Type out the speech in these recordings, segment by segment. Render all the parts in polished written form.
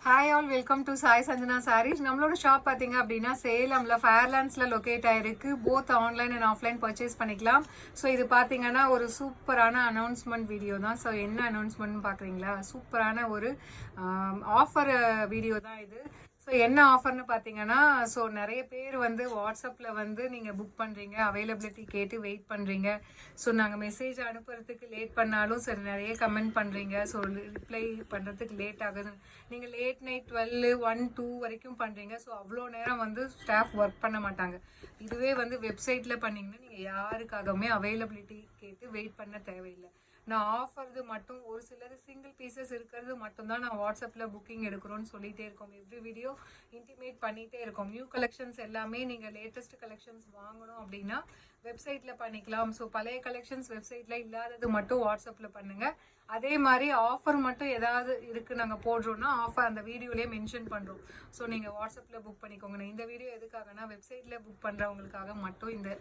Hi all, welcome to Sai Sanjana sarees. நம்மளோட shop பார்த்தீங்க அப்படின்னா சேலம்ல ஃபேர்லாண்ட்ஸில் லொக்கேட் ஆயிருக்கு. Both online and offline purchase பண்ணிக்கலாம். ஸோ இது பார்த்தீங்கன்னா ஒரு சூப்பரான அனௌன்ஸ்மெண்ட் வீடியோ தான். ஸோ என்ன அனௌன்ஸ்மெண்ட்னு பார்க்குறீங்களா? சூப்பரான ஒரு ஆஃபர் வீடியோ தான் இது. ஸோ என்ன ஆஃபர்னு பார்த்தீங்கன்னா, ஸோ நிறைய பேர் வந்து வாட்ஸ்அப்பில் வந்து நீங்கள் புக் பண்ணுறீங்க, அவைலபிலிட்டி கேட்டு வெயிட் பண்ணுறீங்க. ஸோ நாங்கள் மெசேஜ் அனுப்புறதுக்கு லேட் பண்ணாலும் சரி நிறைய கமெண்ட் பண்ணுறீங்க. ஸோ ரிப்ளை பண்ணுறதுக்கு லேட் ஆகுது. நீங்கள் லேட் நைட் 12, 1, 2 வரைக்கும் பண்ணுறீங்க. ஸோ அவ்வளோ நேரம் வந்து ஸ்டாஃப் ஒர்க் பண்ண மாட்டாங்க. இதுவே வந்து வெப்சைட்டில் பண்ணிங்கன்னா நீங்கள் யாருக்காகவுமே அவைலபிலிட்டி கேட்டு வெயிட் பண்ண தேவையில்லை. நான் ஆஃபர்து மட்டும் ஒரு சிலர் சிங்கிள் பீசஸ் இருக்கிறது மட்டும்தான் நான் வாட்ஸ்அப்பில் புக்கிங் எடுக்கிறோன்னு சொல்லிகிட்டே இருக்கோம். எவ்ரி வீடியோ இன்டிமேட் பண்ணிகிட்டே இருக்கோம். நியூ கலெக்ஷன்ஸ் எல்லாமே நீங்கள் லேட்டஸ்ட் கலெக்ஷன்ஸ் வாங்கணும் அப்படின்னா வெப்சைட்டில் பண்ணிக்கலாம். ஸோ பழைய கலெக்ஷன்ஸ் வெப்சைட்டில் இல்லாதது மட்டும் வாட்ஸ்அப்பில் பண்ணுங்கள். அதே மாதிரி ஆஃபர் மட்டும் ஏதாவது இருக்குது நாங்கள் போடுறோன்னா ஆஃபர் அந்த வீடியோலேயே மென்ஷன் பண்ணுறோம். ஸோ நீங்கள் வாட்ஸ்அப்பில் புக் பண்ணிக்கோங்க. இந்த வீடியோ எதுக்காகனா வெப்சைட்டில் புக் பண்ணுறவங்களுக்காக மட்டும் இந்த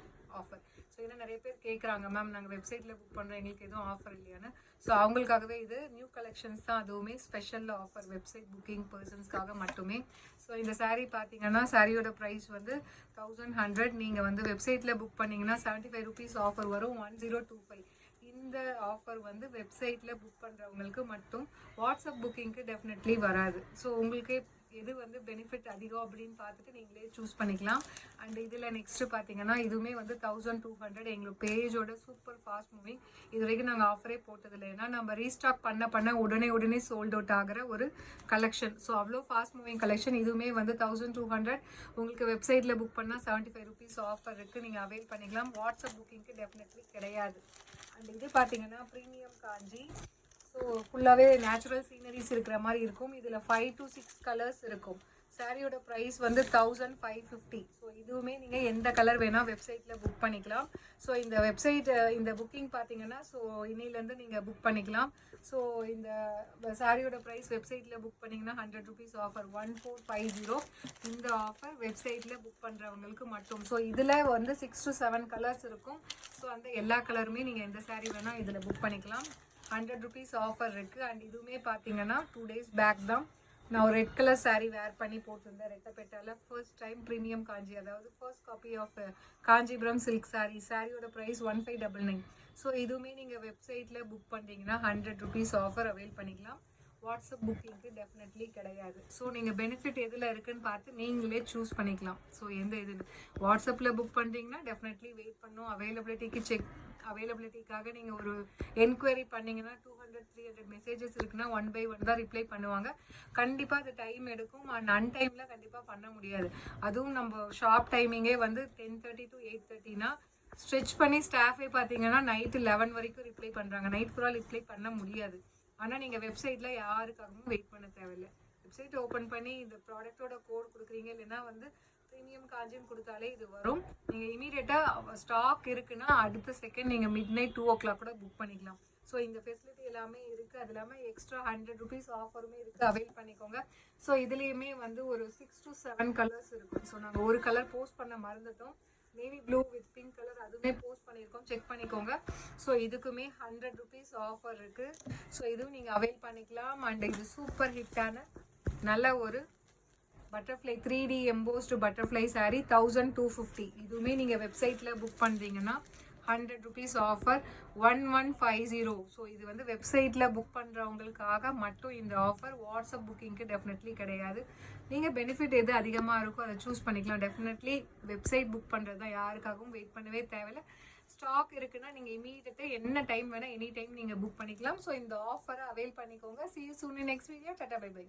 ஆஃபர். ஸோ ஏன்னா நிறைய பேர் கேட்குறாங்க, மேம் நாங்கள் வெப்சைட்டில் புக் பண்ணுறோம், எங்களுக்கு எதுவும் ஆஃபர் இல்லையான்னு. ஸோ அவங்களுக்காகவே இது நியூ கலெக்ஷன்ஸ் தான், அதுவுமே ஸ்பெஷல் ஆஃபர் வெப்சைட் புக்கிங் பர்சன்ஸ்க்காக மட்டுமே. ஸோ இந்த சாரீ பார்த்தீங்கன்னா சாரியோட ப்ரைஸ் வந்து 1100. நீங்கள் வந்து வெப்சைட்டில் புக் பண்ணிங்கன்னா 75 rupees ஆஃபர் வரும், 1025. இந்த ஆஃபர் வந்து வெப்சைட்டில் புக் பண்ணுறவங்களுக்கு மட்டும், வாட்ஸ்அப் புக்கிங்க்கு டெஃபினெட்லி வராது. ஸோ உங்களுக்கு எது வந்து பெனிஃபிட் அதிகம் அப்படின்னு பார்த்துட்டு நீங்களே சூஸ் பண்ணிக்கலாம். அண்ட் இதில் நெக்ஸ்ட்டு பார்த்தீங்கன்னா இதுவுமே வந்து 1200. எங்களுக்கு பேஜோட சூப்பர் ஃபாஸ்ட் மூவிங். இது வரைக்கும் நாங்கள் ஆஃபரே போட்டதில்லை. ஏன்னா நம்ம ரீஸ்டாக் பண்ண உடனே சோல்ட் அவுட் ஆகிற ஒரு கலெக்ஷன். ஸோ அவ்வளோ ஃபாஸ்ட் மூவிங் கலெக்ஷன். இதுவுமே வந்து 1200. உங்களுக்கு வெப்சைட்டில் புக் பண்ணால் 75 rupees ஆஃபர் இருக்குது, நீங்கள் அவைல் பண்ணிக்கலாம். வாட்ஸ்அப் புக்கிங்க்கு டெஃபினெட்லி கிடையாது. அண்ட் இது பார்த்தீங்கன்னா ப்ரீமியம் காஞ்சி. ஸோ ஃபுல்லாகவே நேச்சுரல் சீனரிஸ் இருக்கிற மாதிரி இருக்கும். இதில் 5 to 6 கலர்ஸ் இருக்கும். சாரியோட ப்ரைஸ் வந்து 1550. ஸோ இதுவுமே நீங்கள் எந்த கலர் வேணால் வெப்சைட்டில் புக் பண்ணிக்கலாம். ஸோ இந்த வெப்சைட் இந்த புக்கிங் பார்த்தீங்கன்னா ஸோ இன்னிலேருந்து நீங்கள் புக் பண்ணிக்கலாம். ஸோ இந்த சாரியோட ப்ரைஸ் வெப்சைட்டில் புக் பண்ணிங்கன்னா 100 rupees ஆஃபர், 1450. இந்த ஆஃபர் வெப்சைட்டில் புக் பண்ணுறவங்களுக்கு மட்டும். ஸோ இதில் வந்து 6 to 7 கலர்ஸ் இருக்கும். ஸோ அந்த எல்லா கலருமே நீங்கள் எந்த சாரீ வேணால் இதில் புக் பண்ணிக்கலாம். 100 rupees ஆஃபர் இருக்குது. அண்ட் இதுவுமே பார்த்தீங்கன்னா 2 days பேக் தான் நான் ஒரு ரெட் கலர் சாரீ வேர் பண்ணி போட்டிருந்தேன். ரெட்டப்பேட்டாவில் ஃபர்ஸ்ட் டைம் ப்ரீமியம் காஞ்சி, அதாவது first copy of Kanchipuram silk சாரியோட ப்ரைஸ் 1599. ஸோ இதுவுமே நீங்கள் வெப்சைட்டில் புக் பண்ணுறீங்கன்னா 100 rupees ஆஃபர் அவைல் பண்ணிக்கலாம். வாட்ஸ்அப் புக்கிங்க்கு டெஃபினெட்லி கிடையாது. ஸோ நீங்கள் பெனிஃபிட் எதில் இருக்குதுன்னு பார்த்து நீங்களே சூஸ் பண்ணிக்கலாம். ஸோ எந்த இதுன்னு வாட்ஸ்அப்பில் புக் பண்ணுறீங்கன்னா டெஃபினெட்லி வெயிட் பண்ணும். அவைலபிலிட்டிக்காக நீங்கள் ஒரு என்கொயரி பண்ணிங்கன்னா 200-300 மெசேஜஸ் இருக்குன்னா 1 by 1 தான் ரிப்ளை பண்ணுவாங்க. கண்டிப்பாக அது டைம் எடுக்கும். அண்ட் அன்டைமில் கண்டிப்பாக பண்ண முடியாது. அதுவும் நம்ம ஷாப் டைமிங்கே வந்து 10:30 to 8:30னா ஸ்ட்ரெச் பண்ணி ஸ்டாஃபே பார்த்தீங்கன்னா நைட்டு 11 வரைக்கும் ரிப்ளை பண்ணுறாங்க. நைட் ஃபுல்லாக ரிப்ளை பண்ண முடியாது. ஆனால் நீங்கள் வெப்சைட்டில் யாருக்காகவும் வெயிட் பண்ண தேவையில்லை. வெப்சைட் ஓப்பன் பண்ணி இந்த ப்ராடக்டோட கோட் கொடுக்குறீங்க, இல்லைன்னா வந்து ப்ரீமியம் காஞ்சின்னு கொடுத்தாலே இது வரும். நீங்கள் இமீடியட்டாக ஸ்டாக் இருக்குன்னா அடுத்த செகண்ட் நீங்கள் மிட்நைட் 2 o'clock கூட புக் பண்ணிக்கலாம். ஸோ இந்த ஃபெசிலிட்டி எல்லாமே இருக்குது. அது இல்லாமல் எக்ஸ்ட்ரா 100 rupees ஆஃபருமே இருக்குது, அவைல் பண்ணிக்கோங்க. ஸோ இதுலேயுமே வந்து ஒரு 6 to 7 கலர்ஸ் இருக்கும். ஸோ நாங்கள் ஒரு கலர் போஸ்ட் பண்ண மறந்துட்டோம், navy blue with pink colour, அதுவுமே போஸ்ட் பண்ணியிருக்கோம், செக் பண்ணிக்கோங்க. ஸோ இதுக்குமே 100 rupees ஆஃபர் இருக்குது. ஸோ இதுவும் நீங்கள் அவைல் பண்ணிக்கலாம். அண்ட் இது சூப்பர் ஹிட்டான நல்ல ஒரு butterfly 3D embossed butterfly sari 1250. இதுவுமே நீங்கள் வெப்சைட்டில் புக் பண்ணுறீங்கன்னா 100 rupees ஆஃபர், 1150. ஸோ இது வந்து வெப்சைட்டில் புக் பண்ணுறவங்களுக்காக மட்டும் இந்த ஆஃபர். வாட்ஸ்அப் புக்கிங்க்கு டெஃபினெட்லி கிடையாது. நீங்கள் பெனிஃபிட் எது அதிகமாக இருக்கோ அதை சூஸ் பண்ணிக்கலாம். டெஃபினெட்லி வெப்சைட் புக் பண்ணுறது தான், யாருக்காகவும் வெயிட் பண்ணவே தேவையில்லை. ஸ்டாக் இருக்குன்னா நீங்கள் இமீடியட்டாக என்ன டைம் வேணால் எனி டைம் நீங்கள் புக் பண்ணிக்கலாம். ஸோ இந்த ஆஃபரை அவைல் பண்ணிக்கோங்க. See you soon in next video. Tata, bye bye.